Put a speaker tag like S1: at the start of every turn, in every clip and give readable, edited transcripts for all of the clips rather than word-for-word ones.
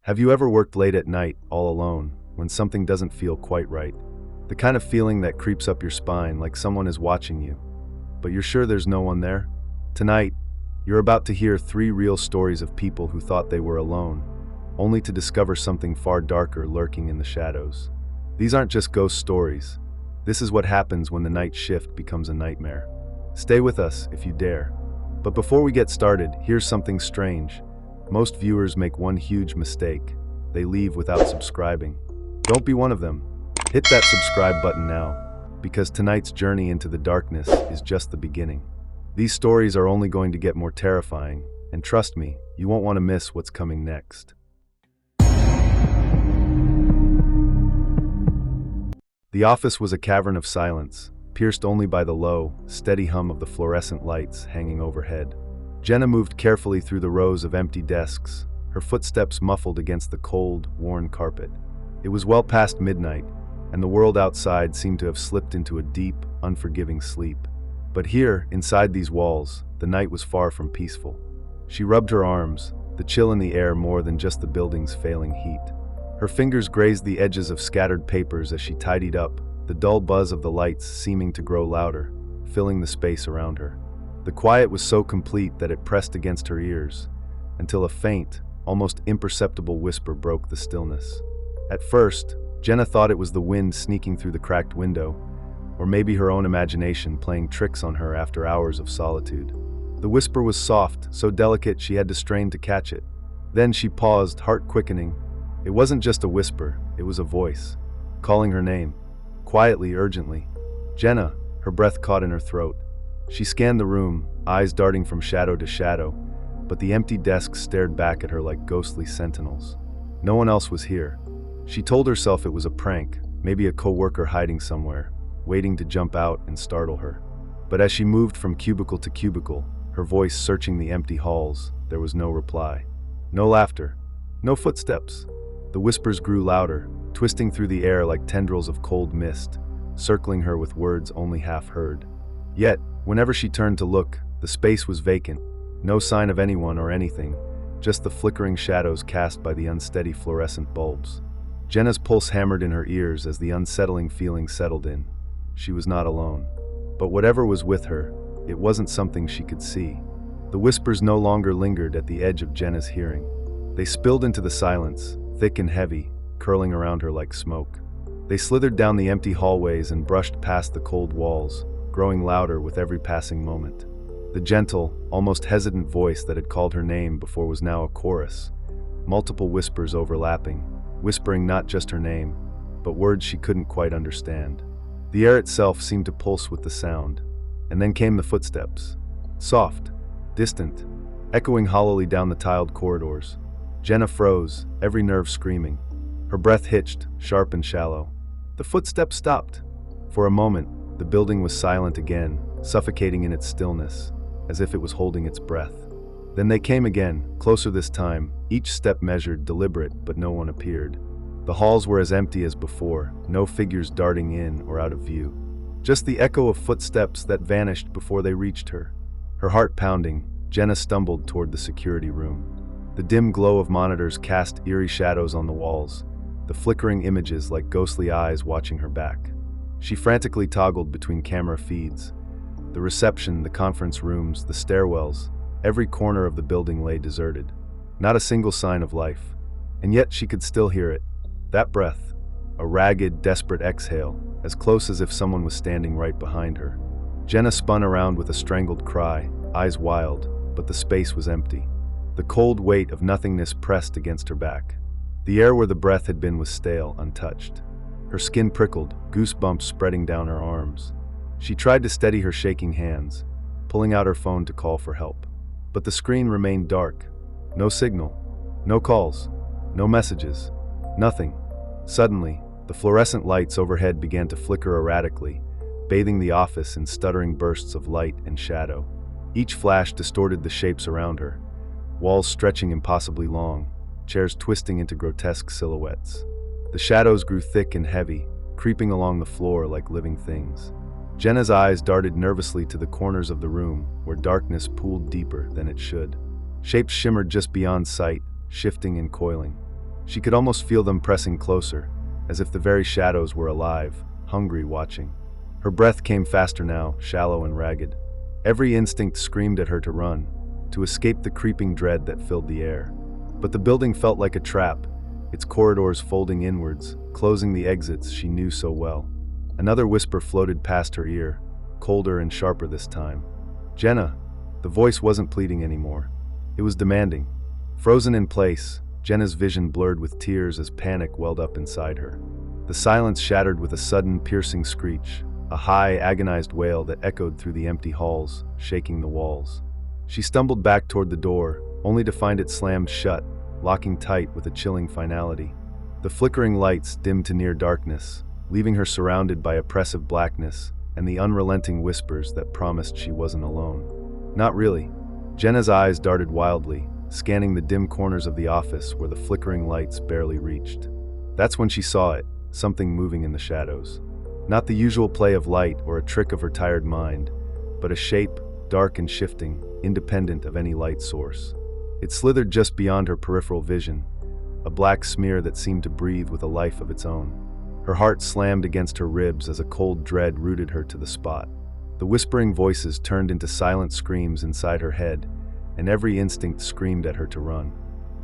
S1: Have you ever worked late at night, all alone, when something doesn't feel quite right? The kind of feeling that creeps up your spine like someone is watching you, but you're sure there's no one there? Tonight, you're about to hear 3 real stories of people who thought they were alone, only to discover something far darker lurking in the shadows. These aren't just ghost stories. This is what happens when the night shift becomes a nightmare. Stay with us if you dare. But before we get started, here's something strange. Most viewers make one huge mistake. They leave without subscribing. Don't be one of them. Hit that subscribe button now, because tonight's journey into the darkness is just the beginning. These stories are only going to get more terrifying, and trust me, you won't want to miss what's coming next. The office was a cavern of silence, pierced only by the low, steady hum of the fluorescent lights hanging overhead. Jenna moved carefully through the rows of empty desks, her footsteps muffled against the cold, worn carpet. It was well past midnight, and the world outside seemed to have slipped into a deep, unforgiving sleep. But here, inside these walls, the night was far from peaceful. She rubbed her arms, the chill in the air more than just the building's failing heat. Her fingers grazed the edges of scattered papers as she tidied up, the dull buzz of the lights seeming to grow louder, filling the space around her. The quiet was so complete that it pressed against her ears, until a faint, almost imperceptible whisper broke the stillness. At first, Jenna thought it was the wind sneaking through the cracked window, or maybe her own imagination playing tricks on her after hours of solitude. The whisper was soft, so delicate she had to strain to catch it. Then she paused, heart quickening. It wasn't just a whisper, it was a voice, calling her name, quietly, urgently. Jenna, her breath caught in her throat. She scanned the room, eyes darting from shadow to shadow, but the empty desks stared back at her like ghostly sentinels. No one else was here. She told herself it was a prank, maybe a co-worker hiding somewhere, waiting to jump out and startle her. But as she moved from cubicle to cubicle, her voice searching the empty halls, there was no reply. No laughter, no footsteps. The whispers grew louder, twisting through the air like tendrils of cold mist, circling her with words only half heard. Yet, whenever she turned to look, the space was vacant. No sign of anyone or anything, just the flickering shadows cast by the unsteady fluorescent bulbs. Jenna's pulse hammered in her ears as the unsettling feeling settled in. She was not alone. But whatever was with her, it wasn't something she could see. The whispers no longer lingered at the edge of Jenna's hearing. They spilled into the silence, thick and heavy, curling around her like smoke. They slithered down the empty hallways and brushed past the cold walls, growing louder with every passing moment. The gentle, almost hesitant voice that had called her name before was now a chorus, multiple whispers overlapping, whispering not just her name, but words she couldn't quite understand. The air itself seemed to pulse with the sound, and then came the footsteps. Soft, distant, echoing hollowly down the tiled corridors. Jenna froze, every nerve screaming. Her breath hitched, sharp and shallow. The footsteps stopped. For a moment, the building was silent again, suffocating in its stillness, as if it was holding its breath. Then they came again, closer this time, each step measured, deliberate, but no one appeared. The halls were as empty as before, no figures darting in or out of view. Just the echo of footsteps that vanished before they reached her. Her heart pounding, Jenna stumbled toward the security room. The dim glow of monitors cast eerie shadows on the walls, the flickering images like ghostly eyes watching her back. She frantically toggled between camera feeds. The reception, the conference rooms, the stairwells, every corner of the building lay deserted. Not a single sign of life. And yet she could still hear it. That breath, a ragged, desperate exhale, as close as if someone was standing right behind her. Jenna spun around with a strangled cry, eyes wild, but the space was empty. The cold weight of nothingness pressed against her back. The air where the breath had been was stale, untouched. Her skin prickled, goosebumps spreading down her arms. She tried to steady her shaking hands, pulling out her phone to call for help. But the screen remained dark. No signal, no calls, no messages, nothing. Suddenly, the fluorescent lights overhead began to flicker erratically, bathing the office in stuttering bursts of light and shadow. Each flash distorted the shapes around her, walls stretching impossibly long, chairs twisting into grotesque silhouettes. The shadows grew thick and heavy, creeping along the floor like living things. Jenna's eyes darted nervously to the corners of the room, where darkness pooled deeper than it should. Shapes shimmered just beyond sight, shifting and coiling. She could almost feel them pressing closer, as if the very shadows were alive, hungry, watching. Her breath came faster now, shallow and ragged. Every instinct screamed at her to run, to escape the creeping dread that filled the air. But the building felt like a trap, its corridors folding inwards, closing the exits she knew so well. Another whisper floated past her ear, colder and sharper this time. "Jenna!" The voice wasn't pleading anymore. It was demanding. Frozen in place, Jenna's vision blurred with tears as panic welled up inside her. The silence shattered with a sudden, piercing screech, a high, agonized wail that echoed through the empty halls, shaking the walls. She stumbled back toward the door, only to find it slammed shut, locking tight with a chilling finality. The flickering lights dimmed to near darkness, leaving her surrounded by oppressive blackness and the unrelenting whispers that promised she wasn't alone. Not really. Jenna's eyes darted wildly, scanning the dim corners of the office where the flickering lights barely reached. That's when she saw it, something moving in the shadows. Not the usual play of light or a trick of her tired mind, but a shape, dark and shifting, independent of any light source. It slithered just beyond her peripheral vision, a black smear that seemed to breathe with a life of its own. Her heart slammed against her ribs as a cold dread rooted her to the spot. The whispering voices turned into silent screams inside her head, and every instinct screamed at her to run.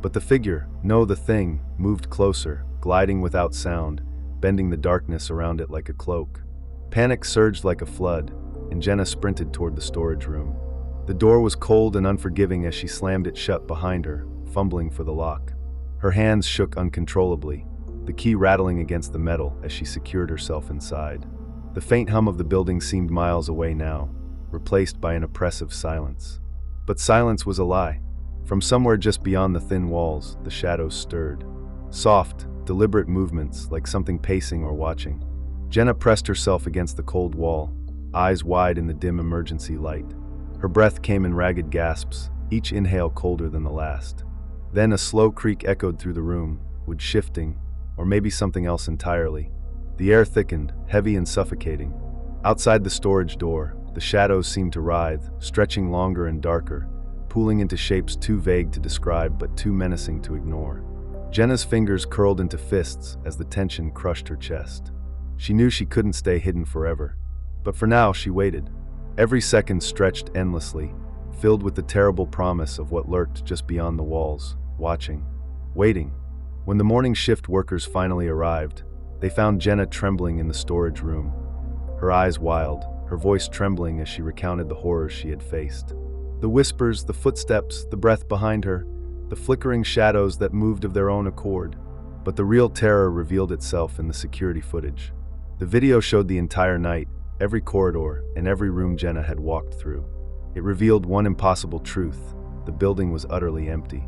S1: But the figure, no, the thing, moved closer, gliding without sound, bending the darkness around it like a cloak. Panic surged like a flood, and Jenna sprinted toward the storage room. The door was cold and unforgiving as she slammed it shut behind her, fumbling for the lock. Her hands shook uncontrollably, the key rattling against the metal as she secured herself inside. The faint hum of the building seemed miles away now, replaced by an oppressive silence. But silence was a lie. From somewhere just beyond the thin walls, the shadows stirred. Soft, deliberate movements, like something pacing or watching. Jenna pressed herself against the cold wall, eyes wide in the dim emergency light. Her breath came in ragged gasps, each inhale colder than the last. Then a slow creak echoed through the room, wood shifting, or maybe something else entirely. The air thickened, heavy and suffocating. Outside the storage door, the shadows seemed to writhe, stretching longer and darker, pooling into shapes too vague to describe but too menacing to ignore. Jenna's fingers curled into fists as the tension crushed her chest. She knew she couldn't stay hidden forever. But for now, she waited. Every second stretched endlessly, filled with the terrible promise of what lurked just beyond the walls, watching, waiting. When the morning shift workers finally arrived, they found Jenna trembling in the storage room, her eyes wild, her voice trembling as she recounted the horrors she had faced. The whispers, the footsteps, the breath behind her, the flickering shadows that moved of their own accord. But the real terror revealed itself in the security footage. The video showed the entire night, every corridor, and every room Jenna had walked through. It revealed one impossible truth: the building was utterly empty.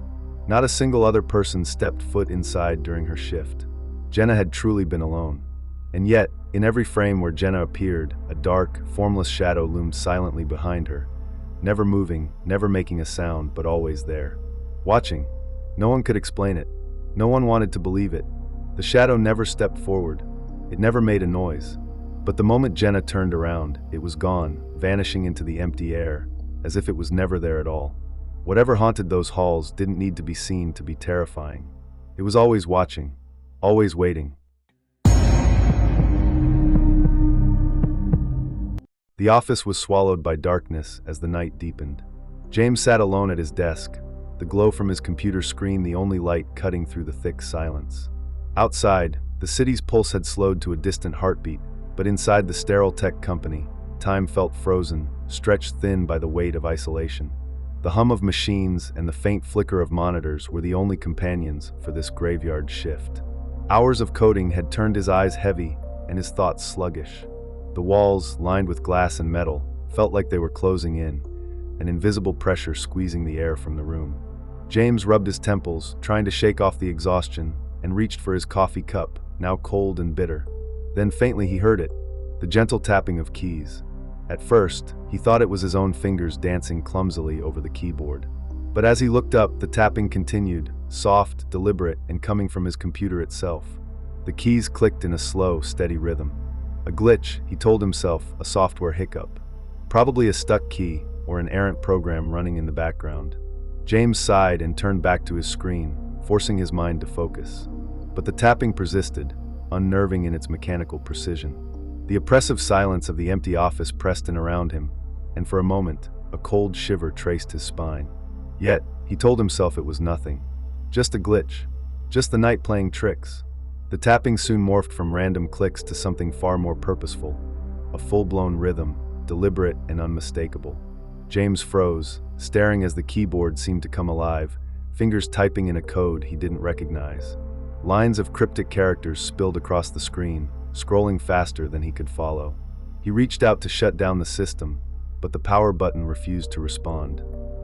S1: Not a single other person stepped foot inside during her shift. Jenna had truly been alone. And yet, in every frame where Jenna appeared, a dark, formless shadow loomed silently behind her, never moving, never making a sound, but always there. Watching. No one could explain it. No one wanted to believe it. The shadow never stepped forward. It never made a noise. But the moment Jenna turned around, it was gone, vanishing into the empty air, as if it was never there at all. Whatever haunted those halls didn't need to be seen to be terrifying. It was always watching, always waiting. The office was swallowed by darkness as the night deepened. James sat alone at his desk, the glow from his computer screen the only light cutting through the thick silence. Outside, the city's pulse had slowed to a distant heartbeat, but inside the sterile tech company, time felt frozen, stretched thin by the weight of isolation. The hum of machines and the faint flicker of monitors were the only companions for this graveyard shift. Hours of coding had turned his eyes heavy and his thoughts sluggish. The walls, lined with glass and metal, felt like they were closing in, an invisible pressure squeezing the air from the room. James rubbed his temples, trying to shake off the exhaustion, and reached for his coffee cup, now cold and bitter. Then faintly he heard it, the gentle tapping of keys. At first, he thought it was his own fingers dancing clumsily over the keyboard. But as he looked up, the tapping continued, soft, deliberate, and coming from his computer itself. The keys clicked in a slow, steady rhythm. A glitch, he told himself, a software hiccup. Probably a stuck key, or an errant program running in the background. James sighed and turned back to his screen, forcing his mind to focus. But the tapping persisted, unnerving in its mechanical precision. The oppressive silence of the empty office pressed in around him, and for a moment, a cold shiver traced his spine. Yet, he told himself it was nothing. Just a glitch. Just the night playing tricks. The tapping soon morphed from random clicks to something far more purposeful. A full-blown rhythm, deliberate and unmistakable. James froze, staring as the keyboard seemed to come alive, fingers typing in a code he didn't recognize. Lines of cryptic characters spilled across the screen, scrolling faster than he could follow. He reached out to shut down the system, but the power button refused to respond.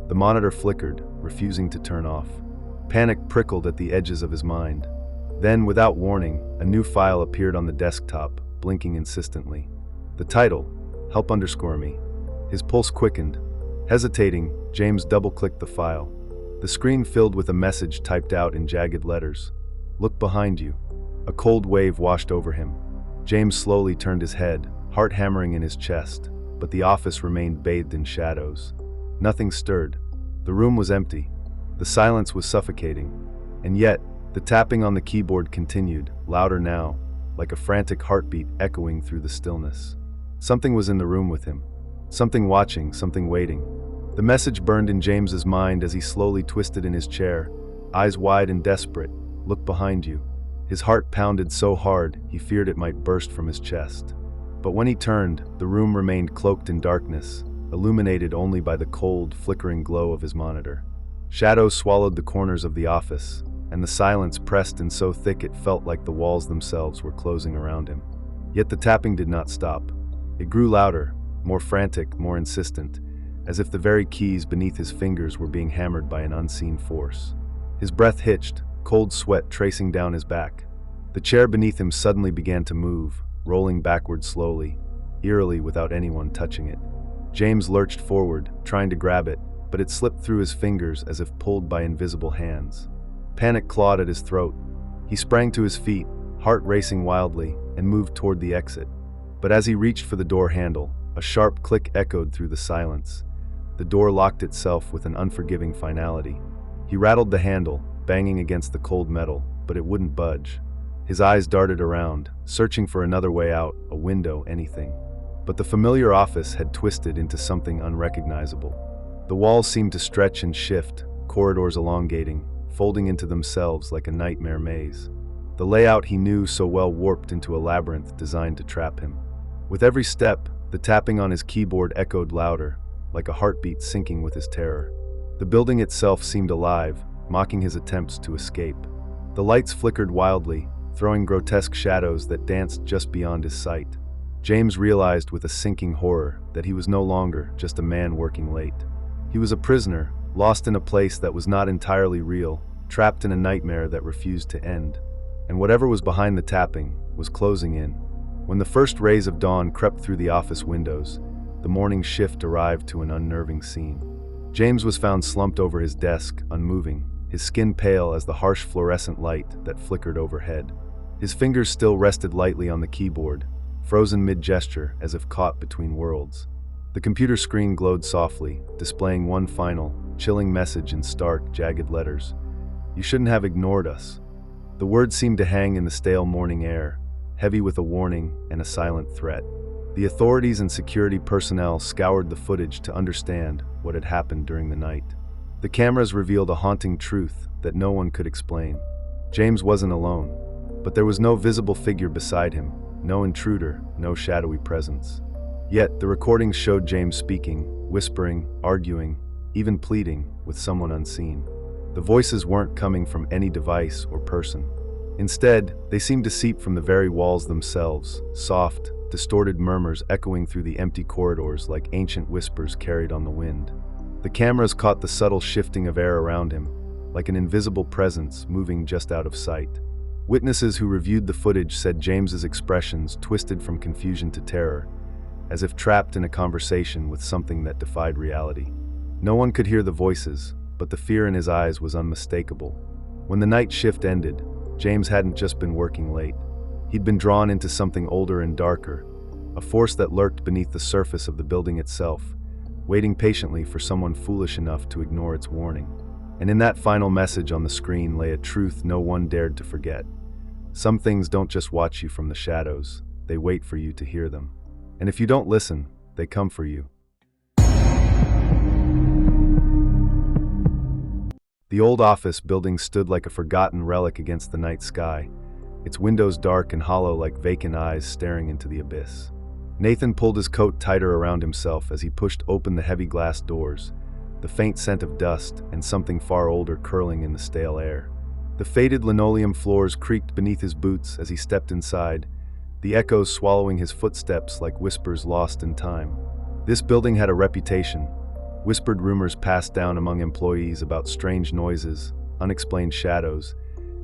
S1: The monitor flickered, refusing to turn off. Panic prickled at the edges of his mind. Then, without warning, a new file appeared on the desktop, blinking insistently. The title, Help_me. His pulse quickened. Hesitating, James double-clicked the file. The screen filled with a message typed out in jagged letters. Look behind you. A cold wave washed over him. James slowly turned his head, heart hammering in his chest, but the office remained bathed in shadows. Nothing stirred. The room was empty. The silence was suffocating. And yet, the tapping on the keyboard continued, louder now, like a frantic heartbeat echoing through the stillness. Something was in the room with him. Something watching, something waiting. The message burned in James's mind as he slowly twisted in his chair, eyes wide and desperate. Look behind you. His heart pounded so hard, he feared it might burst from his chest. But when he turned, the room remained cloaked in darkness, illuminated only by the cold, flickering glow of his monitor. Shadows swallowed the corners of the office, and the silence pressed in so thick it felt like the walls themselves were closing around him. Yet the tapping did not stop. It grew louder, more frantic, more insistent, as if the very keys beneath his fingers were being hammered by an unseen force. His breath hitched, cold sweat tracing down his back. The chair beneath him suddenly began to move, rolling backward slowly, eerily without anyone touching it. James lurched forward, trying to grab it, but it slipped through his fingers as if pulled by invisible hands. Panic clawed at his throat. He sprang to his feet, heart racing wildly, and moved toward the exit. But as he reached for the door handle, a sharp click echoed through the silence. The door locked itself with an unforgiving finality. He rattled the handle, banging against the cold metal, but it wouldn't budge. His eyes darted around, searching for another way out, a window, anything. But the familiar office had twisted into something unrecognizable. The walls seemed to stretch and shift, corridors elongating, folding into themselves like a nightmare maze. The layout he knew so well warped into a labyrinth designed to trap him. With every step, the tapping on his keyboard echoed louder, like a heartbeat syncing with his terror. The building itself seemed alive, mocking his attempts to escape. The lights flickered wildly, throwing grotesque shadows that danced just beyond his sight. James realized with a sinking horror that he was no longer just a man working late. He was a prisoner, lost in a place that was not entirely real, trapped in a nightmare that refused to end. And whatever was behind the tapping was closing in. When the first rays of dawn crept through the office windows, the morning shift arrived to an unnerving scene. James was found slumped over his desk, unmoving, his skin pale as the harsh fluorescent light that flickered overhead. His fingers still rested lightly on the keyboard, frozen mid-gesture as if caught between worlds. The computer screen glowed softly, displaying one final, chilling message in stark, jagged letters. "You shouldn't have ignored us." The words seemed to hang in the stale morning air, heavy with a warning and a silent threat. The authorities and security personnel scoured the footage to understand what had happened during the night. The cameras revealed a haunting truth that no one could explain. James wasn't alone, but there was no visible figure beside him, no intruder, no shadowy presence. Yet, the recordings showed James speaking, whispering, arguing, even pleading with someone unseen. The voices weren't coming from any device or person. Instead, they seemed to seep from the very walls themselves, soft, distorted murmurs echoing through the empty corridors like ancient whispers carried on the wind. The cameras caught the subtle shifting of air around him, like an invisible presence moving just out of sight. Witnesses who reviewed the footage said James's expressions twisted from confusion to terror, as if trapped in a conversation with something that defied reality. No one could hear the voices, but the fear in his eyes was unmistakable. When the night shift ended, James hadn't just been working late. He'd been drawn into something older and darker, a force that lurked beneath the surface of the building itself, waiting patiently for someone foolish enough to ignore its warning. And in that final message on the screen lay a truth no one dared to forget. Some things don't just watch you from the shadows, they wait for you to hear them. And if you don't listen, they come for you. The old office building stood like a forgotten relic against the night sky, its windows dark and hollow like vacant eyes staring into the abyss. Nathan pulled his coat tighter around himself as he pushed open the heavy glass doors, the faint scent of dust and something far older curling in the stale air. The faded linoleum floors creaked beneath his boots as he stepped inside, the echoes swallowing his footsteps like whispers lost in time. This building had a reputation. Whispered rumors passed down among employees about strange noises, unexplained shadows,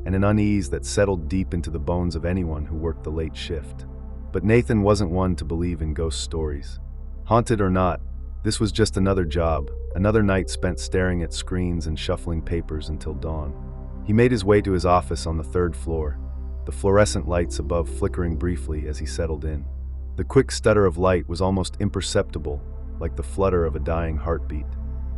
S1: and an unease that settled deep into the bones of anyone who worked the late shift. But Nathan wasn't one to believe in ghost stories. Haunted or not, this was just another job, another night spent staring at screens and shuffling papers until dawn. He made his way to his office on the 3rd floor, the fluorescent lights above flickering briefly as he settled in. The quick stutter of light was almost imperceptible, like the flutter of a dying heartbeat.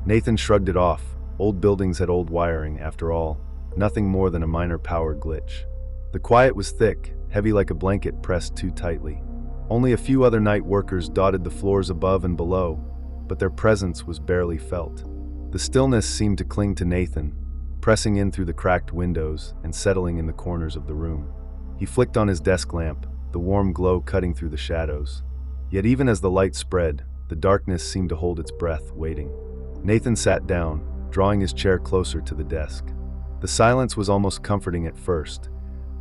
S1: Nathan shrugged it off. Old buildings had old wiring, after all, nothing more than a minor power glitch. The quiet was thick, heavy like a blanket pressed too tightly. Only a few other night workers dotted the floors above and below, but their presence was barely felt. The stillness seemed to cling to Nathan, pressing in through the cracked windows and settling in the corners of the room. He flicked on his desk lamp, the warm glow cutting through the shadows. Yet even as the light spread, the darkness seemed to hold its breath, waiting. Nathan sat down, drawing his chair closer to the desk. The silence was almost comforting at first,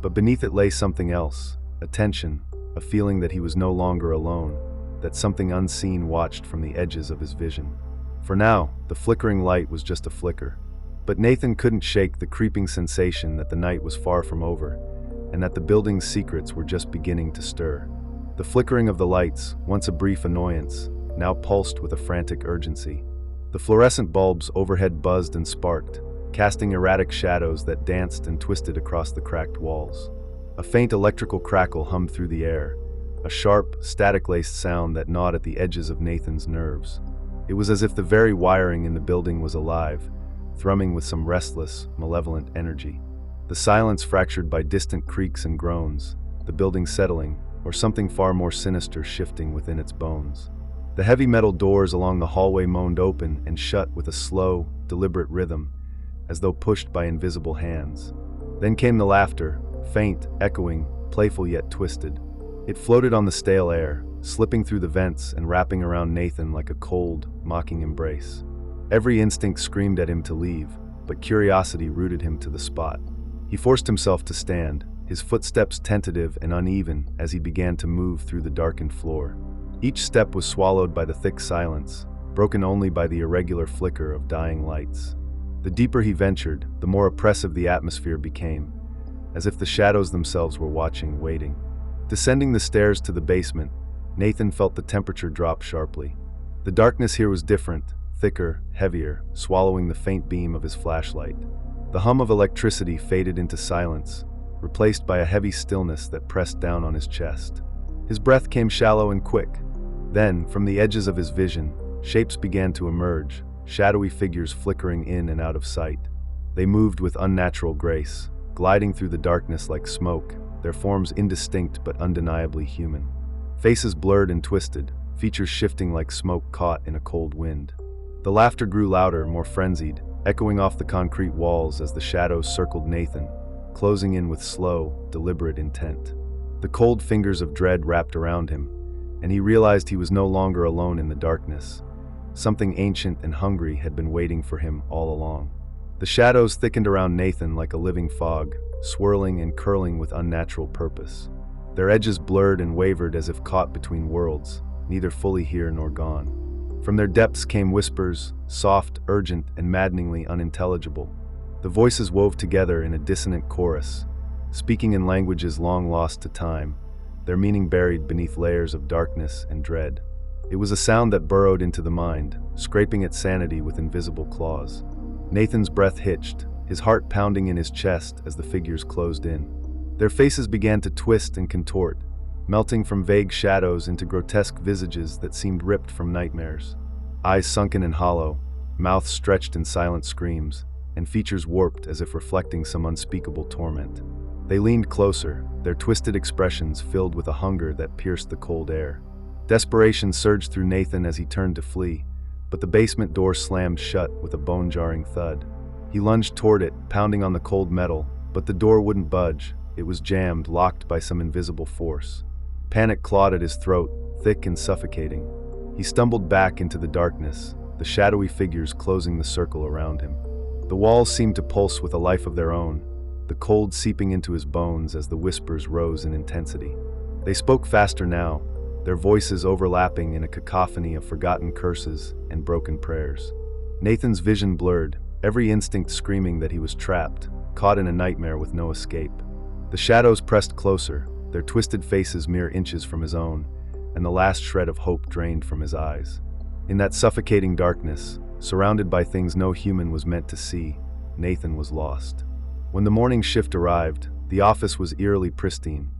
S1: but beneath it lay something else, a tension, a feeling that he was no longer alone, that something unseen watched from the edges of his vision. For now, the flickering light was just a flicker. But Nathan couldn't shake the creeping sensation that the night was far from over, and that the building's secrets were just beginning to stir. The flickering of the lights, once a brief annoyance, now pulsed with a frantic urgency. The fluorescent bulbs overhead buzzed and sparked, casting erratic shadows that danced and twisted across the cracked walls. A faint electrical crackle hummed through the air, a sharp, static-laced sound that gnawed at the edges of Nathan's nerves. It was as if the very wiring in the building was alive, thrumming with some restless, malevolent energy. The silence fractured by distant creaks and groans, the building settling, or something far more sinister shifting within its bones. The heavy metal doors along the hallway moaned open and shut with a slow, deliberate rhythm, as though pushed by invisible hands. Then came the laughter, faint, echoing, playful yet twisted. It floated on the stale air, slipping through the vents and wrapping around Nathan like a cold, mocking embrace. Every instinct screamed at him to leave, but curiosity rooted him to the spot. He forced himself to stand, his footsteps tentative and uneven as he began to move through the darkened floor. Each step was swallowed by the thick silence, broken only by the irregular flicker of dying lights. The deeper he ventured, the more oppressive the atmosphere became, as if the shadows themselves were watching, waiting. Descending the stairs to the basement, Nathan felt the temperature drop sharply. The darkness here was different, thicker, heavier, swallowing the faint beam of his flashlight. The hum of electricity faded into silence, replaced by a heavy stillness that pressed down on his chest. His breath came shallow and quick. Then, from the edges of his vision, shapes began to emerge, shadowy figures flickering in and out of sight. They moved with unnatural grace, gliding through the darkness like smoke, their forms indistinct but undeniably human. Faces blurred and twisted, features shifting like smoke caught in a cold wind. The laughter grew louder, more frenzied, echoing off the concrete walls as the shadows circled Nathan, closing in with slow, deliberate intent. The cold fingers of dread wrapped around him, and he realized he was no longer alone in the darkness. Something ancient and hungry had been waiting for him all along. The shadows thickened around Nathan like a living fog, swirling and curling with unnatural purpose. Their edges blurred and wavered as if caught between worlds, neither fully here nor gone. From their depths came whispers, soft, urgent, and maddeningly unintelligible. The voices wove together in a dissonant chorus, speaking in languages long lost to time, their meaning buried beneath layers of darkness and dread. It was a sound that burrowed into the mind, scraping at sanity with invisible claws. Nathan's breath hitched, his heart pounding in his chest as the figures closed in. Their faces began to twist and contort, melting from vague shadows into grotesque visages that seemed ripped from nightmares. Eyes sunken and hollow, mouths stretched in silent screams, and features warped as if reflecting some unspeakable torment. They leaned closer, their twisted expressions filled with a hunger that pierced the cold air. Desperation surged through Nathan as he turned to flee, but the basement door slammed shut with a bone-jarring thud. He lunged toward it, pounding on the cold metal, but the door wouldn't budge. It was jammed, locked by some invisible force. Panic clawed at his throat, thick and suffocating. He stumbled back into the darkness, the shadowy figures closing the circle around him. The walls seemed to pulse with a life of their own, the cold seeping into his bones as the whispers rose in intensity. They spoke faster now, their voices overlapping in a cacophony of forgotten curses and broken prayers. Nathan's vision blurred, every instinct screaming that he was trapped, caught in a nightmare with no escape. The shadows pressed closer, their twisted faces mere inches from his own, and the last shred of hope drained from his eyes. In that suffocating darkness, surrounded by things no human was meant to see, Nathan was lost. When the morning shift arrived, the office was eerily pristine,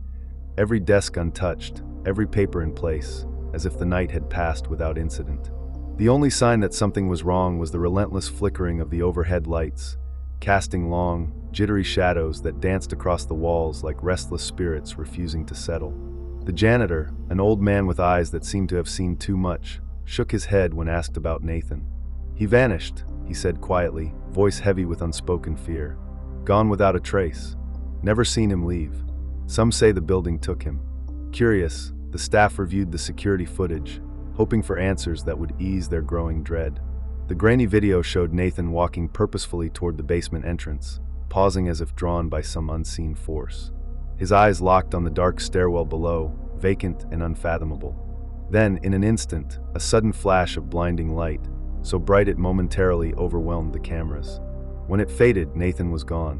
S1: every desk untouched, every paper in place, as if the night had passed without incident. The only sign that something was wrong was the relentless flickering of the overhead lights, casting long, jittery shadows that danced across the walls like restless spirits refusing to settle. The janitor, an old man with eyes that seemed to have seen too much, shook his head when asked about Nathan. "He vanished," he said quietly, voice heavy with unspoken fear. "Gone without a trace. Never seen him leave. Some say the building took him." Curious, the staff reviewed the security footage, hoping for answers that would ease their growing dread. The grainy video showed Nathan walking purposefully toward the basement entrance, pausing as if drawn by some unseen force. His eyes locked on the dark stairwell below, vacant and unfathomable. Then, in an instant, a sudden flash of blinding light, so bright it momentarily overwhelmed the cameras. When it faded, Nathan was gone.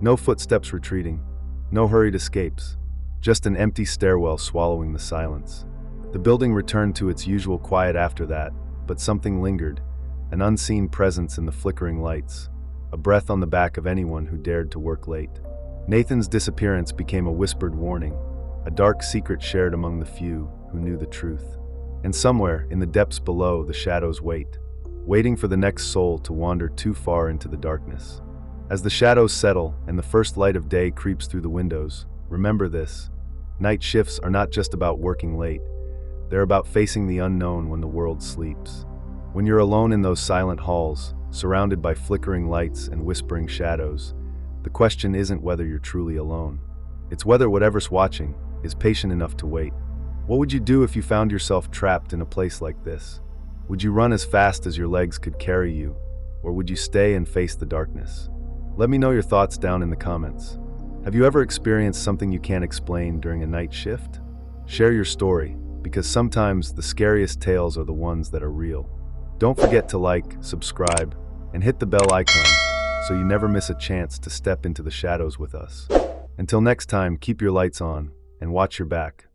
S1: No footsteps retreating, no hurried escapes, just an empty stairwell swallowing the silence. The building returned to its usual quiet after that, but something lingered, an unseen presence in the flickering lights, a breath on the back of anyone who dared to work late. Nathan's disappearance became a whispered warning, a dark secret shared among the few who knew the truth. And somewhere, in the depths below, the shadows wait, waiting for the next soul to wander too far into the darkness. As the shadows settle and the first light of day creeps through the windows, remember this: night shifts are not just about working late, they're about facing the unknown when the world sleeps. When you're alone in those silent halls, surrounded by flickering lights and whispering shadows, the question isn't whether you're truly alone. It's whether whatever's watching is patient enough to wait. What would you do if you found yourself trapped in a place like this? Would you run as fast as your legs could carry you, or would you stay and face the darkness? Let me know your thoughts down in the comments. Have you ever experienced something you can't explain during a night shift? Share your story, because sometimes the scariest tales are the ones that are real. Don't forget to like, subscribe, and hit the bell icon so you never miss a chance to step into the shadows with us. Until next time, keep your lights on and watch your back.